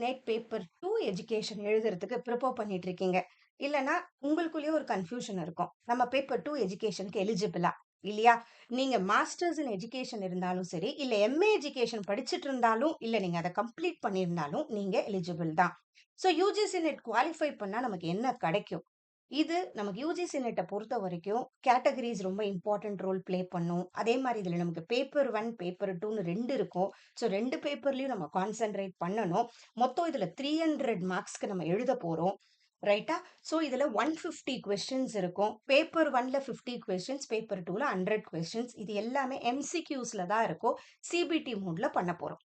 Net paper 2 education எழுதுறதுக்கு prepare பண்ணிட்டு இருக்கீங்க. இல்லன்னா உங்களுக்குள்ளேயே ஒரு கன்ஃப்யூஷன் இருக்கும். நம்ம பேப்பர் 2 எஜுகேஷனுக்கு எலிஜிபிளா? இல்லையா? நீங்க மாஸ்டர்ஸ் இன் எஜுகேஷன் இருந்தாலும் சரி, இல்ல எம்ஏ எஜுகேஷன் படிச்சுட்டு இருந்தாலும், இல்ல நீங்க அத கம்ப்ளீட் பண்ணியிருந்தாலும் நீங்க எலிஜிபிள் தான். ஸோ யுஜிசி நெட் குவாலிஃபை பண்ணா நமக்கு என்ன கிடைக்கும்? இது நமக்கு யுஜிசி நெட்ட பொறுத்தவரைக்கும் கேட்டகரீஸ் ரொம்ப இம்பார்ட்டன்ட் ரோல் ப்ளே பண்ணும். அதே மாரி இதுல நமக்கு பேப்பர் 1, பேப்பர் 2ன்னு 2 இருக்கும். ஸோ 2 பேப்பர்லயும் நம்ம கான்சன்ட்ரேட் பண்ணணும். மொத்தம் இதுல 300 மார்க்ஸ்க்கு நம்ம எழுத போறோம். ரைட்டா? ஸோ இதுல 150 கொஸ்டின்ஸ் இருக்கும். பேப்பர் 1ல 50 கொஸ்டின்ஸ், பேப்பர் 2ல 100 கொஸ்டின்ஸ். இது எல்லாமே எம்சிக்யூஸ்ல தான் இருக்கும். சிபிடி மோட்ல பண்ண போறோம்.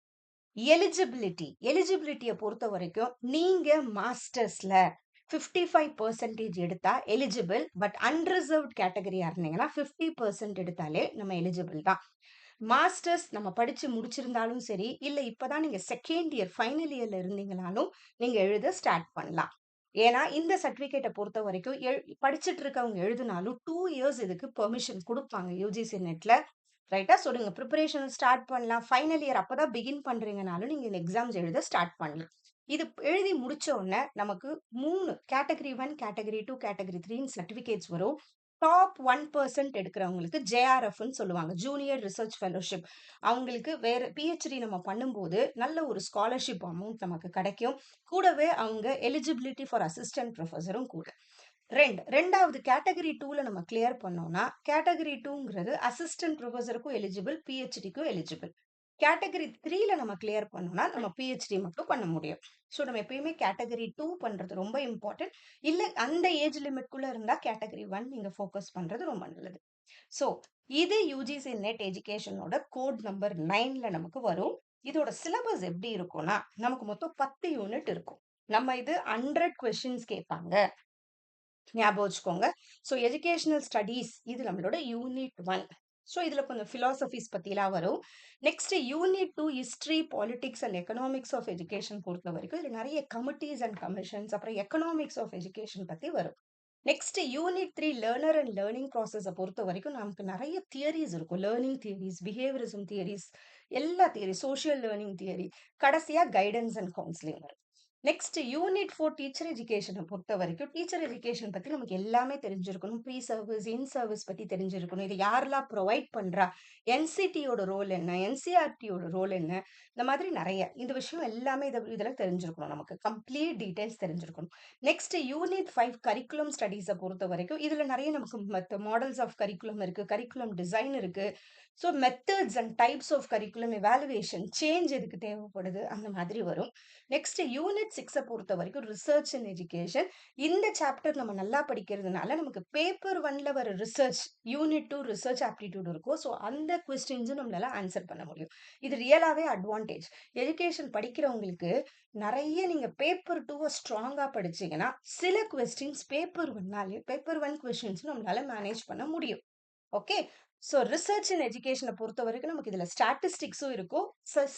எலிஜிபிலிட்டிய பொறுத்தவரைக்கும், நீங்க மாஸ்டர்ஸ்ல 55% எடுத்தா எலிஜிபிள். பட் அன்ரிசர்வ்ட் கேட்டகரியா இருந்தீங்கன்னா 50% எடுத்தாலே நம்ம எலிஜிபிள் தான். மாஸ்டர்ஸ் நம்ம படிச்சு முடிச்சிருந்தாலும் சரி, இல்ல இப்பதான் நீங்க செகண்ட் இயர், ஃபைனல் இயர்ல இருந்தீங்கனாலும், நீங்க எழுத ஸ்டார்ட் பண்ணலாம். ஏன்னா, இந்த சர்டிபிகேட்ட பொறுத்தவரைக்கும் படிச்சுட்டு இருக்கவங்க எழுதினாலும் 2 இயர்ஸ் இதுக்கு பெர்மிஷன் குடுப்பாங்க யுஜிசி நெட்ல. ரைட்டா? ஸோ நீங்க பிரிப்பரேஷன் ஸ்டார்ட் பண்ணலாம். ஃபைனல் இயர் அப்பதான் பிகின் பண்றீங்கனாலும், நீங்க இந்த எக்ஸாம்ஸ் எழுத ஸ்டார்ட் பண்ணலாம். இது எழுதி முடிச்ச உடனே நமக்கு 3 கேட்டகரி 1, கேட்டகரி 2, கேட்டகரி 3ன்னு சர்டிபிகேட்ஸ் வரும். டாப் 1% எடுக்கிறவங்களுக்கு ஜேஆர்எஃப்ன்னு சொல்லுவாங்க. Junior research fellowship. அவங்களுக்கு வேற பிஹெச்டி நம்ம பண்ணும்போது நல்ல ஒரு ஸ்காலர்ஷிப் அமௌண்ட் நமக்கு கிடைக்கும். கூடவே அவங்க எலிஜிபிலிட்டி ஃபார் அசிஸ்டன்ட் ப்ரொஃபஸரும் கூட. 2வது கேட்டகரி 2ல நம்ம கிளியர் பண்ணோம்னா, கேட்டகரி 2ங்கிறது அசிஸ்டன்ட் ப்ரொஃபஸருக்கும் எலிஜிபிள், பிஹெச்டிக்கும் எலிஜிபிள். கேட்டகரி 3ல நம்ம கிளியர் பண்ணோம்னா, நம்ம பிஹெச்டி மட்டும் பண்ண முடியும். ஸோ நம்ம எப்பயுமே கேட்டகரி 2 பண்றது ரொம்ப இம்பார்ட்டன்ட். இல்ல அந்த ஏஜ் லிமிட்குள்ள இருந்தா கேட்டகரி 1 நீங்க ஃபோக்கஸ் பண்றது ரொம்ப நல்லது. ஸோ இது யுஜிசி நெட் எஜுகேஷனோட கோட் நம்பர் 9ல நமக்கு வரும். இதோட சிலபஸ் எப்படி இருக்கும்னா, நமக்கு மொத்தம் 10 யூனிட் இருக்கும். நம்ம இது 100 கொஸ்டின்ஸ் கேட்பாங்க. ஞாபகம் வச்சுக்கோங்க. ஸோ எஜுகேஷனல் ஸ்டடீஸ் இது நம்மளோட யூனிட் 1. ஸோ இதுல கொஞ்சம் பிலாசபிஸ் பத்திலாம் வரும். Next unit 2 history, politics and economics of education பொறுத்த வரைக்கும் இதுல நிறைய கமிட்டிஸ் அண்ட் கமிஷன்ஸ், அப்புறம் எக்கனாமிக்ஸ் ஆஃப் எஜுகேஷன் பத்தி வரும். Next unit 3 learner and learning ப்ராசஸ பொறுத்த வரைக்கும் நமக்கு நிறைய தியரிஸ் இருக்கும். லேர்னிங் தியரிஸ், பிஹேவியரிசம் தியரிஸ், எல்லா தியரி, சோஷியல் லேர்னிங் தியரி. கடைசியா கைடன்ஸ் அண்ட் கவுன்சிலிங் வரும். நெக்ஸ்ட் யூனிட் 4 டீச்சர் எஜுகேஷனை பொறுத்த வரைக்கும் டீச்சர் எஜுகேஷன் பத்தி நமக்கு எல்லாமே தெரிஞ்சிருக்கணும். ப்ரீ சர்வீஸ், இன் சர்வீஸ் பத்தி தெரிஞ்சிருக்கணும். இது யாரெல்லாம் ப்ரொவைட் பண்றா, என்சிடியோட ரோல் என்ன, என்சிஆர்டியோட ரோல் என்ன, இந்த மாதிரி நிறைய இந்த விஷயம் எல்லாமே இதுல தெரிஞ்சிருக்கணும். நமக்கு கம்ப்ளீட் டீடைல்ஸ் தெரிஞ்சிருக்கணும். நெக்ஸ்ட் யூனிட் 5 கரிக்குலம் ஸ்டடீஸை பொறுத்த வரைக்கும் இதுல நிறைய நமக்கு மாடல்ஸ் ஆஃப் கரிக்குலம் இருக்கு, கரிக்குலம் டிசைன் இருக்கு. So methods and types of curriculum evaluation, change எதுக்கு தேவைப்படுது, அந்த மாதிரி வரும். நெக்ஸ்ட் யூனிட் 6 பொறுத்த வரைக்கும் ரிசர்ச் அண்ட் எஜுகேஷன். இந்த சாப்டர் நம்ம நல்லா படிக்கிறதுனால நமக்கு பேப்பர் 1ல வர ரிசர்ச், யூனிட் 2 ரிசர்ச் ஆப்டிடியூட் இருக்கும். ஸோ அந்த கொஸ்டின்ஸும் நம்மளால ஆன்சர் பண்ண முடியும். இது ரியலாவே அட்வான்டேஜ். எஜுகேஷன் படிக்கிறவங்களுக்கு நிறைய நீங்க பேப்பர் 2 ஸ்ட்ராங்கா படிச்சீங்கன்னா சில கொஸ்டின்ஸ் பேப்பர் 1னாலே பேப்பர் 1 கொஸ்டின்ஸ் நம்மளால மேனேஜ் பண்ண முடியும். ஓகே. ஸோ ரிசர்ச் அண்ட் எஜுகேஷனை பொறுத்த வரைக்கும் நமக்கு இதுல ஸ்டாட்டிஸ்டிக்ஸும் இருக்கும்.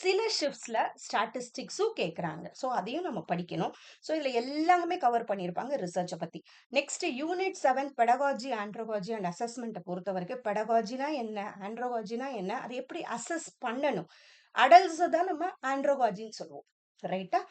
சில ஷிஃப்ட்ஸ்ல ஸ்டாட்டிஸ்டிக்ஸும் கேட்குறாங்க. ஸோ அதையும் நம்ம படிக்கணும். ஸோ இதுல எல்லாமே கவர் பண்ணியிருப்பாங்க ரிசர்ச்சை பத்தி. நெக்ஸ்ட் யூனிட் 7 பெடகாஜி, ஆண்ட்ரோகாஜி அண்ட் அசஸ்மெண்ட்டை பொறுத்த வரைக்கும் பெடகாஜினா என்ன, ஆண்ட்ரோகாஜினா என்ன, அதை எப்படி அசஸ் பண்ணணும், அடல்ட்ஸ் தான் நம்ம ஆண்ட்ரோகாஜின்னு சொல்லுவோம். ரைட்டா?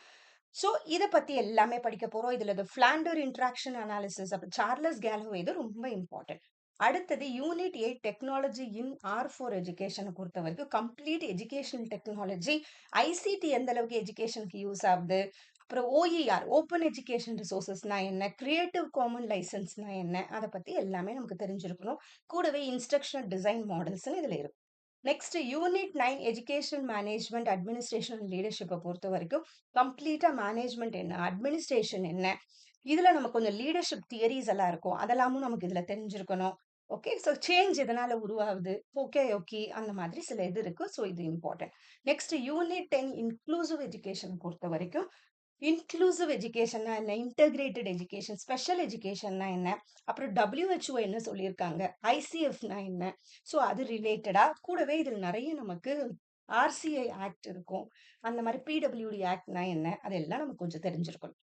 ஸோ இத பத்தி எல்லாமே படிக்க போறோம். இதுல ஃபிளாண்டர் இன்டராக்ஷன் அனாலிசிஸ், அப்புறம் சார்லஸ் கேலோவே இது ரொம்ப இம்பார்ட்டன்ட். அடுத்தது யூனிட் 8 டெக்னாலஜி இன் R4 எஜுகேஷனை பொறுத்த வரைக்கும் கம்ப்ளீட் எஜுகேஷனல் டெக்னாலஜி, ஐசிடி எந்த அளவுக்கு எஜுகேஷனுக்கு யூஸ் ஆகுது, அப்புறம் ஓஇஆர் ஓப்பன் எஜுகேஷன் ரிசோர்சஸ்னா என்ன, கிரியேட்டிவ் காமன் லைசன்ஸ்னா என்ன, அதை பத்தி எல்லாமே நமக்கு தெரிஞ்சிருக்கணும். கூடவே இன்ஸ்ட்ரக்ஷனல் டிசைன் மாடல்ஸ்னு இதுல இருக்கும். Next unit 9 education management, administration and லீடர்ஷிப்பை பொறுத்த வரைக்கும் கம்ப்ளீட்டா மேனேஜ்மெண்ட் என்ன, அட்மினிஸ்ட்ரேஷன் என்ன, இதுல நம்ம கொஞ்சம் லீடர்ஷிப் தியரிஸ் எல்லாம் இருக்கும். அதெல்லாமும் நமக்கு இதுல தெரிஞ்சிருக்கணும். ஓகே. ஸோ சேஞ்ச் எதனால உருவாகுது, ஓகே அந்த மாதிரி சில இது இருக்கு. ஸோ இது important. Next unit 10 inclusive education பொறுத்த வரைக்கும் இன்க்ளூசிவ் எஜுகேஷன்னா என்ன, இன்டகிரேட்டட் எஜுகேஷன், ஸ்பெஷல் எஜுகேஷன்னா என்ன, அப்புறம் WHO என்ன சொல்லியிருக்காங்க, ஐசிஎஃப்னா என்ன, ஸோ அது ரிலேட்டடா கூடவே இதில் நிறைய நமக்கு ஆர்சிஐ ஆக்ட் இருக்கும். அந்த மாதிரி பிடபிள்யூடி ஆக்ட்னா என்ன, அதெல்லாம் நமக்கு கொஞ்சம் தெரிஞ்சிருக்கணும்.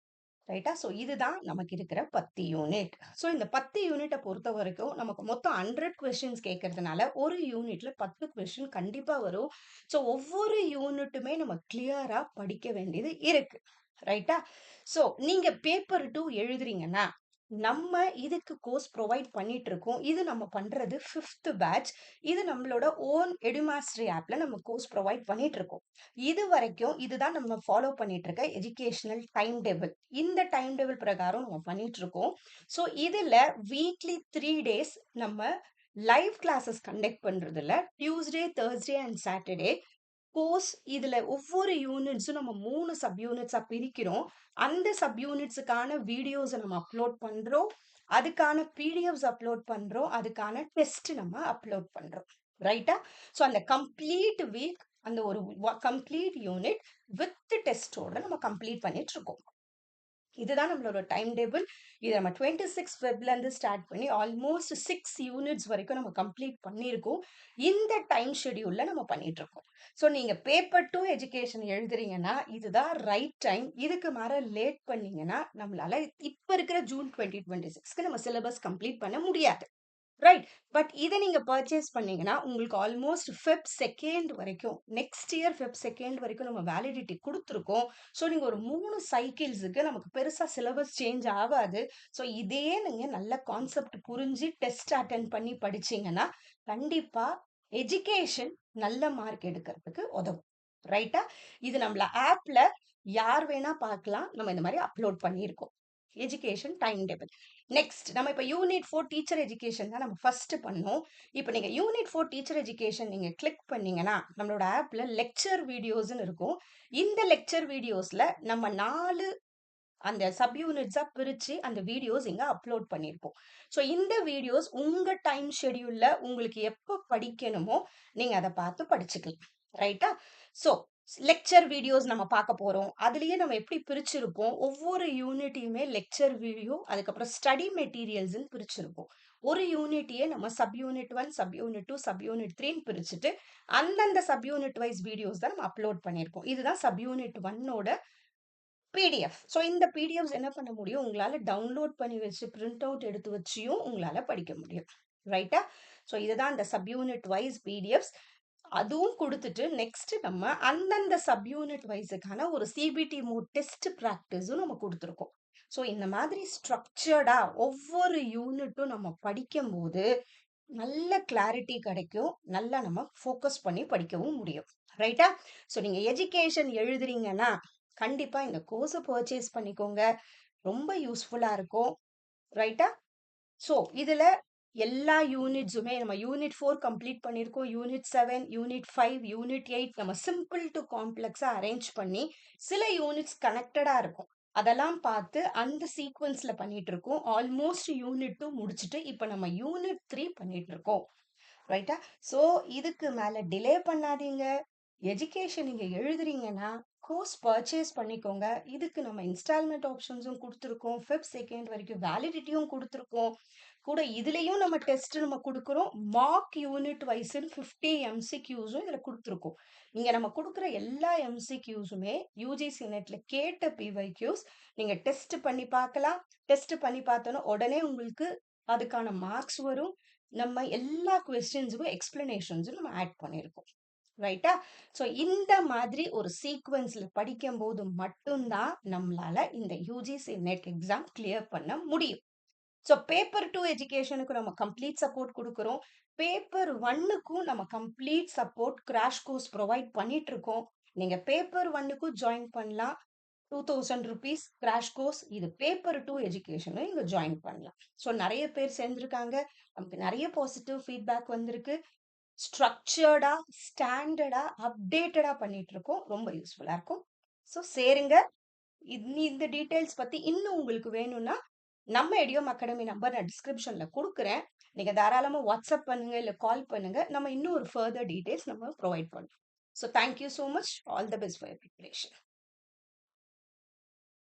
ரைட்டா? ஸோ இதுதான் நமக்கு இருக்கிற 10 யூனிட். ஸோ இந்த 10 யூனிட்டை பொறுத்த வரைக்கும் நமக்கு மொத்தம் 100 கொஸ்டின்ஸ் கேட்கறதுனால ஒரு யூனிட்ல 10 கொஸ்டின் கண்டிப்பா வரும். ஸோ ஒவ்வொரு யூனிட்டுமே நம்ம கிளியரா படிக்க வேண்டியது இருக்கு. ரைட்டா? ஸோ நீங்க பேப்பர் 2 எழுதுறீங்கன்னா, நம்ம இதுக்கு கோர்ஸ் ப்ரொவைட் பண்ணிட்டு இருக்கோம். இது நம்ம பண்றது 5த் பேட்ச். இது நம்மளோட ஓன் எடுமாஸ்டரி ஆப்ல நம்ம கோர்ஸ் ப்ரொவைட் பண்ணிட்டு இருக்கோம். இதுவரைக்கும் இதுதான் நம்ம ஃபாலோ பண்ணிட்டு இருக்க எஜுகேஷனல் டைம் டேபிள். இந்த டைம் டேபிள் பிரகாரம் நம்ம பண்ணிட்டு இருக்கோம். ஸோ இதுல வீக்லி 3 டேஸ் நம்ம லைவ் கிளாஸஸ் கண்டக்ட் பண்றதுல Tuesday, Thursday and Saturday course இதுல ஒவ்வொரு யூனிட்ஸும் நம்ம 3 சப் யூனிட்ஸா பிரிக்கிறோம். அந்த சப் யூனிட்ஸுக்கான வீடியோஸ நம்ம அப்லோட் பண்றோம். அதுக்கான பிடிஎஃப்ஸ் அப்லோட் பண்றோம். அதுக்கான டெஸ்ட் நம்ம அப்லோட் பண்றோம். ரைட்டா? ஸோ அந்த கம்ப்ளீட் வீக் அந்த ஒரு கம்ப்ளீட் யூனிட் வித் டெஸ்ட்டோட நம்ம கம்ப்ளீட் பண்ணிட்டு இருக்கோம். இதுதான் நம்மளோட டைம் டேபிள். இத நம்ம 26 ஃபெப்லேருந்து ஸ்டார்ட் பண்ணி ஆல்மோஸ்ட் 6 யூனிட்ஸ் வரைக்கும் நம்ம கம்ப்ளீட் பண்ணியிருக்கோம். இந்த டைம் ஷெட்யூல்ல நம்ம பண்ணிட்டு இருக்கோம். ஸோ நீங்க பேப்பர் 2 எஜுகேஷன் எழுதுறீங்கன்னா, இதுதான் ரைட் டைம். இதுக்கு மேல லேட் பண்ணீங்கன்னா, நம்மளால இப்ப இருக்கிற ஜூன் 2026க்கு நம்ம சிலபஸ் கம்ப்ளீட் பண்ண முடியாது. ரைட். பட் இத நீங்க பர்ச்சேஸ் பண்ணீங்கன்னா, உங்களுக்கு ஆல்மோஸ்ட் ஃபெப் 2 வரைக்கும், நெக்ஸ்ட் இயர் ஃபெப் 2 வரைக்கும் நம்ம வேலிடிட்டி குடுத்துருக்கோம். ஸோ நீங்க ஒரு 3 சைக்கிள்ஸுக்கு நமக்கு பெருசா சிலபஸ் சேஞ்ச் ஆவாது. ஸோ இதே நீங்க நல்ல கான்செப்ட் புரிஞ்சு டெஸ்ட் அட்டெண்ட் பண்ணி படிச்சீங்கன்னா, கண்டிப்பா எஜுகேஷன் நல்ல மார்க் எடுக்கறதுக்கு உதவும். ரைட்டா? இது நம்மள ஆப்ல யார் வேணா பார்க்கலாம். நம்ம இந்த மாரி அப்லோட் பண்ணியிருக்கோம். Education time table. நெக்ஸ்ட் நம்ம இப்ப யூனிட் 4 டீச்சர் எஜுகேஷன் தான் நம்ம ஃபர்ஸ்ட் பண்ணோம். இப்ப நீங்க யூனிட் 4 டீச்சர் எஜுகேஷன் நீங்க கிளிக் பண்ணீங்கன்னா, நம்மளோட ஆப்ல லெக்சர் வீடியோஸ்ன்னு இருக்கும். இந்த லெக்சர் வீடியோஸ்ல நம்ம 4 அந்த சப் யூனிட்ஸா பிரிச்சு அந்த வீடியோஸ் இங்க அப்லோட் பண்ணியிருப்போம். ஸோ இந்த வீடியோஸ் உங்க டைம் ஷெட்யூல்ல உங்களுக்கு எப்ப படிக்கணுமோ, நீங்க அத பார்த்து படிச்சுக்கலாம். ரைட்டா? ஸோ லெக்சர் வீடியோஸ் நம்ம பார்க்க போறோம். அதிலேயே நம்ம எப்படி பிரிச்சிருப்போம், ஒவ்வொரு யூனிட்டையுமே லெக்சர் வீடியோ, அதுக்கப்புறம் ஸ்டடி மெட்டீரியல்ஸ்ன்னு பிரிச்சிருப்போம். ஒரு யூனிட்டையே நம்ம sub unit 1, sub unit 2, sub unit 3ன்னு பிரிச்சுட்டு, அந்தந்த சப் யூனிட் வைஸ் வீடியோஸ் தான் நம்ம அப்லோட் பண்ணியிருப்போம். இதுதான் சப் யூனிட் 1ஓட பிடிஎஃப். ஸோ இந்த பிடிஎஃப்ஸ் என்ன பண்ண முடியும்? உங்களால டவுன்லோட் பண்ணி வச்சு, பிரிண்ட் அவுட் எடுத்து வச்சியும் உங்களால படிக்க முடியும். ரைட்டா? ஸோ இதுதான் அந்த சப் யூனிட் வைஸ் பிடிஎஃப்ஸ். அதுவும் குடுத்துட்டு, நெக்ஸ்ட் நம்ம அந்தந்த சப் யூனிட் வைஸுக்கான ஒரு சிபிடி மோட் டெஸ்ட் பிராக்டிஸும் நம்ம குடுத்துருக்கோம். ஸோ இந்த மாதிரி ஸ்ட்ரக்சர்டா ஒவ்வொரு யூனிட்டும் நம்ம படிக்கும்போது, நல்ல கிளாரிட்டி கிடைக்கும். நல்லா நம்ம ஃபோக்கஸ் பண்ணி படிக்கவும் முடியும். ரைட்டா? ஸோ நீங்க எஜுகேஷன் எழுதுறீங்கன்னா, கண்டிப்பா இந்த கோர்ஸ பர்ச்சேஸ் பண்ணிக்கோங்க. ரொம்ப யூஸ்ஃபுல்லா இருக்கும். ரைட்டா? ஸோ இதுல எல்லா யூனிட்ஸுமே நம்ம யூனிட் 4 கம்ப்ளீட் பண்ணியிருக்கோம். யூனிட் 7, யூனிட் 5, யூனிட் 8 நம்ம சிம்பிள் டூ காம்ப்ளெக்ஸா அரேஞ்ச் பண்ணி, சில யூனிட்ஸ் கனெக்டடா இருக்கும். அதெல்லாம் பார்த்து அந்த சீக்வென்ஸ்ல பண்ணிட்டு இருக்கோம். ஆல்மோஸ்ட் யூனிட் 2 முடிச்சுட்டு, இப்ப நம்ம யூனிட் 3 பண்ணிட்டு இருக்கோம். ரைட்டா? ஸோ இதுக்கு மேல டிலே பண்ணாதீங்க. எஜுகேஷன் நீங்க எழுதுறீங்கன்னா, கோர்ஸ் பர்ச்சேஸ் பண்ணிக்கோங்க. இதுக்கு நம்ம இன்ஸ்டால்மென்ட் ஆப்ஷன்ஸும் குடுத்துருக்கோம். ஃபெப் 2 வரைக்கும் வேலிடிட்டியும் குடுத்துருக்கோம். கூட இதுலயும் நம்ம டெஸ்ட் நம்ம குடுக்குறோம். மார்க் யூனிட் வைஸ்ன்னு 50 எம்சிக்யூஸும் இதுல குடுத்துருக்கோம். இங்க நம்ம குடுக்குற எல்லா எம்சிக்யூஸுமே யுஜிசி நெட்ல கேட்ட பிவைக்யூஸ். நீங்க டெஸ்ட் பண்ணி பார்க்கலாம். டெஸ்ட் பண்ணி பார்த்தோன உடனே உங்களுக்கு அதுக்கான மார்க்ஸ் வரும். நம்ம எல்லா கொஸ்டின்ஸுக்கும் எக்ஸ்பிளனேஷன்ஸும் நம்ம ஆட் பண்ணியிருக்கோம். ரைட்டா? ஸோ இந்த மாதிரி ஒரு சீக்வென்ஸ்ல படிக்கும்போது மட்டும் தான் நம்மளால இந்த யுஜிசி நெட் எக்ஸாம் கிளியர் பண்ண முடியும். ஸோ பேப்பர் 2 எஜுகேஷனுக்கு நம்ம கம்ப்ளீட் சப்போர்ட் குடுக்குறோம். பேப்பர் 1க்கும் நம்ம complete support crash course provide பண்ணிட்டு இருக்கோம். நீங்க பேப்பர் 1க்கும் ஜாயின் பண்ணலாம். ₹2000 கிராஷ் கோர்ஸ். இது பேப்பர் 2 எஜுகேஷனும் இங்க ஜாயின் பண்ணலாம். ஸோ நெறைய பேர் சேர்ந்திருக்காங்க. நமக்கு நெறைய பாசிட்டிவ் ஃபீட்பேக் வந்திருக்கு. ஸ்ட்ரக்சர்டா, ஸ்டாண்டர்டா, அப்டேட்டடா பண்ணிட்டு இருக்கோம். ரொம்ப யூஸ்ஃபுல்லா இருக்கும். ஸோ சேருங்க. இந்த டீட்டெயில்ஸ் பத்தி இன்னும் உங்களுக்கு வேணும்னா, நம்ம எடியோம் அகாடமி நம்பர் நான் டிஸ்கிரிப்ஷன்ல குடுக்குறேன். நீங்க தாராளமா வாட்ஸ்அப் பண்ணுங்க, இல்ல கால் பண்ணுங்க. நம்ம இன்னும் ஒரு ஃபர்தர் டீட்டெயில்ஸ் நம்ம ப்ரொவைட் பண்றோம். So thank you so much. All the best for your preparation.